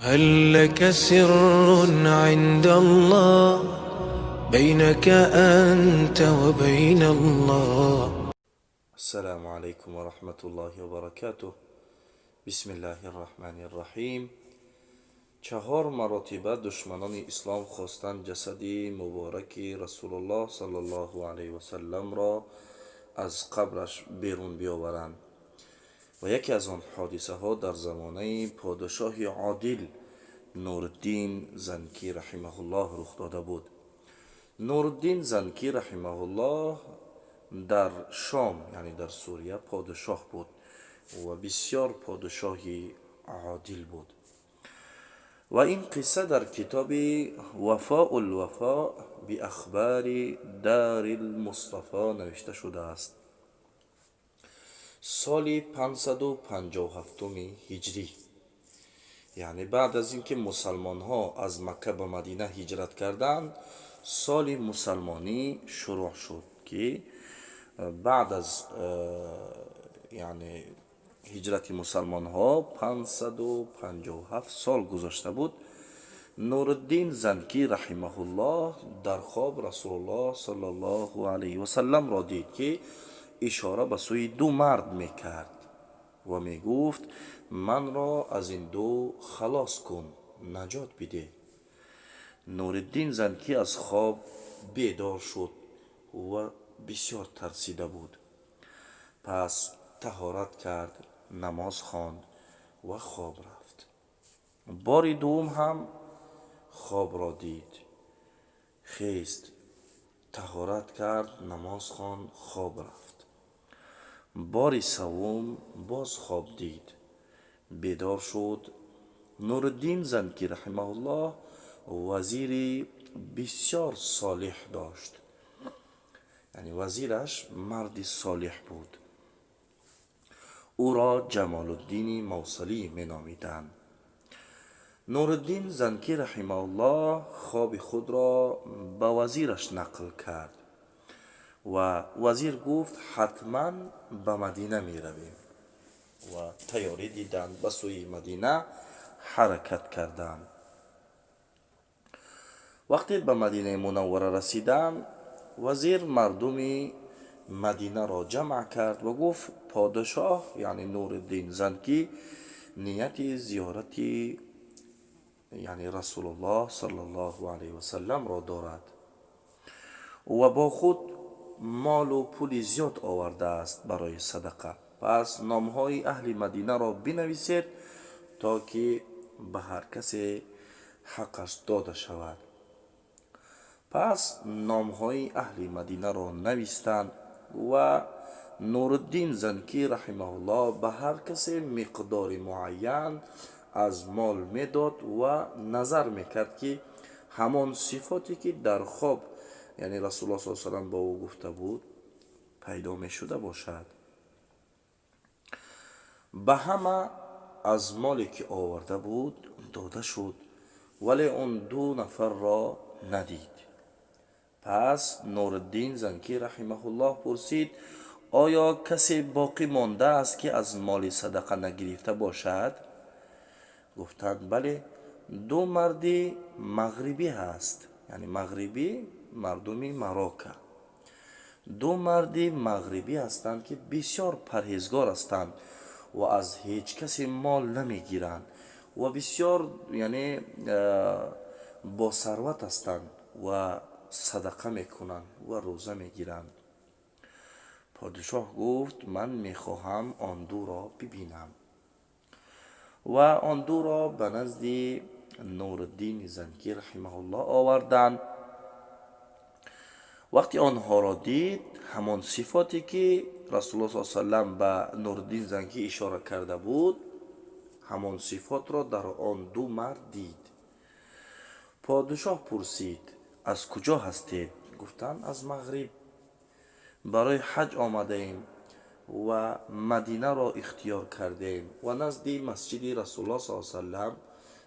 هل لك سر عند الله بينك أنت وبين الله؟ السلام عليكم ورحمة الله وبركاته. بسم الله الرحمن الرحیم. 4 مرتبه دشمنان اسلام خواستند جسد مبارک رسول الله صلی الله علیه و سلم را از قبرش بیرون بیاورند و یکی از آن حادثه ها در زمانه پادشاه عادل نورالدین زنکی رحمه الله رخ داده بود. نورالدین زنکی رحمه الله در شام یعنی در سوریه پادشاه بود و بسیار پادشاهی عادل بود و این قصه در کتاب وفاء الوفاء بی اخبار دار المصطفى نوشته شده است. سال 557 هجری، یعنی بعد از اینکه مسلمان ها از مکه به مدینه هجرت کردند، سال مسلمانی شروع شد که بعد از یعنی هجرت مسلمان ها 557 سال گذشته بود. نورالدین زنکی رحمه الله در خواب رسول الله صلی الله علیه و سلم را دید که اشاره به سوی 2 مرد میکرد و میگفت من را از این 2 خلاص کن، نجات بده. نورالدین زنکی از خواب بیدار شد و بسیار ترسیده بود. پس طهارت کرد، نماز خواند و خواب رفت. بار دوم هم خواب را دید، خیست، طهارت کرد، نماز خواند، خواب رفت. بار سوم باز خواب دید، بیدار شد. نورالدین زنکی رحمه الله وزیر بسیار صالح داشت، یعنی وزیرش مرد صالح بود. او را جمال الدین موصلی می نامیدند. نورالدین زنکی رحمه الله خواب خود را به وزیرش نقل کرد و وزیر گفت حتما به مدینه می رویم و تیاری دیدند، به سوی مدینه حرکت کردند. وقتی به مدینه منوره رسیدند، وزیر مردم مدینه را جمع کرد و گفت پادشاه یعنی نورالدین زنکی نیت زیارت یعنی رسول الله صلی الله علیه و سلم را دارد و با خود مال و پول زیاد آورده است برای صدقه. پس نامهای اهل مدینه را بنویسید تا که به هر کسی حقش داده شود. پس نامهای اهل مدینه را نوشتند و نورالدین زنکی رحمه الله به هر کسی مقدار معین از مال میداد و نظر میکرد که همان صفاتی که در خواب یعنی رسول الله صلی الله علیه و سلم با او گفته بود پیدا میشده باشد. به همه از مالی که آورده بود داده شد، ولی اون 2 نفر را ندید. پس نورالدین زنکی رحمه الله پرسید آیا کسی باقی مانده است که از مال صدقه نگرفته باشد؟ گفتند بله، 2 مرد مغربی هست، یعنی مغربی مردم مراکه. 2 مرد مغربی هستند که بسیار پرهیزگار هستند و از هیچ کسی مال نمیگیرند و بسیار یعنی با ثروت هستند و صدقه میکنند و روزه میگیرند. پادشاه گفت من میخواهم آن 2 را ببینم و آن 2 را به نزد نورالدین زنکی رحمه الله آوردند. وقتی آنها را دید، همان صفاتی که رسول الله صلی الله علیه و سلم به نورالدین زنکی اشاره کرده بود همان صفات را در آن 2 مرد دید. پادشاه پرسید از کجا هستید؟ گفتند از مغرب، برای حج آمده ایم و مدینه را اختیار کردیم و نزد مسجد رسول الله صلی الله علیه و سلم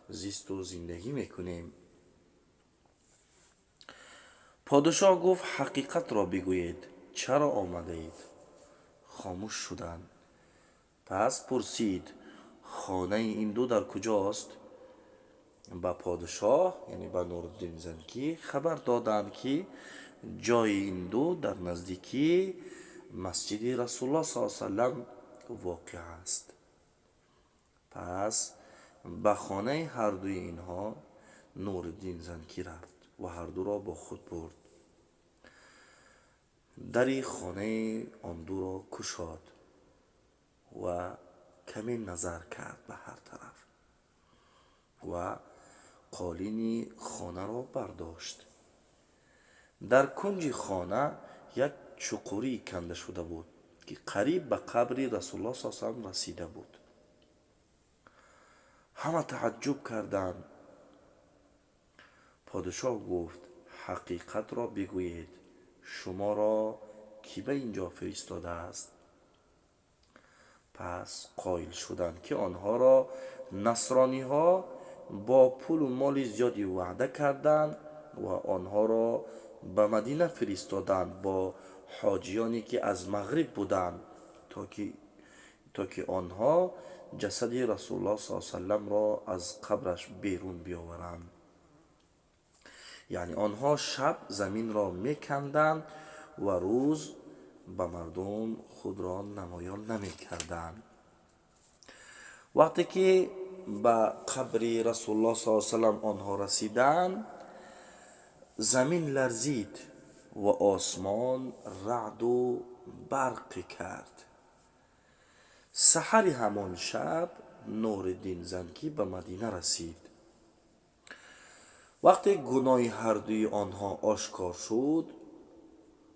زیست و زندگی میکنیم. پادشاه گفت حقیقت را بگویید، چرا آمده اید؟ خاموش شدند. پس پرسید خانه این 2 در کجاست؟ با پادشاه یعنی با نورالدین زنکی خبر دادند که جای این دو در نزدیکی مسجد رسول الله صلی الله علیه و سلم واقع است. پس به خانه هر دوی اینها نورالدین زنکی رفت و هر دو را با خود برد. دری خانه آن دو را گشاد و کمی نظر کرد به هر طرف و قالین خانه را برداشت. در کنج خانه یک چقوری کنده شده بود که قریب به قبر رسول الله صلی الله علیه و سلم رسیده بود. همه تعجب کردند. پادشاه گفت حقیقت را بگویید، شما را کی به اینجا فرستاده است؟ پس قائل شدند که آنها را نصرانی ها با پول و مال زیادی وعده کردند و آنها را به مدینه فرستادند با حاجیانی که از مغرب بودند تا که آنها جسد رسول الله صلی الله علیه و سلم را از قبرش بیرون بیاورند. یعنی آنها شب زمین را میکندند و روز به مردم خود را نمایان نمیکردند. وقتی که به قبر رسول الله صلی الله علیه و سلم آنها رسیدند، زمین لرزید و آسمان رعد و برق کرد. سحر همان شب نورالدین زنکی به مدینه رسید. وقتی گناه هر دوی آنها آشکار شد،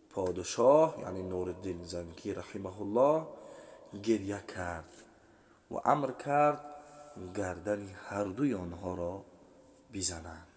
پادشاه یعنی نورالدین زنکی رحمه الله گریه کرد و امر کرد گردن هر دوی آنها را بزنند.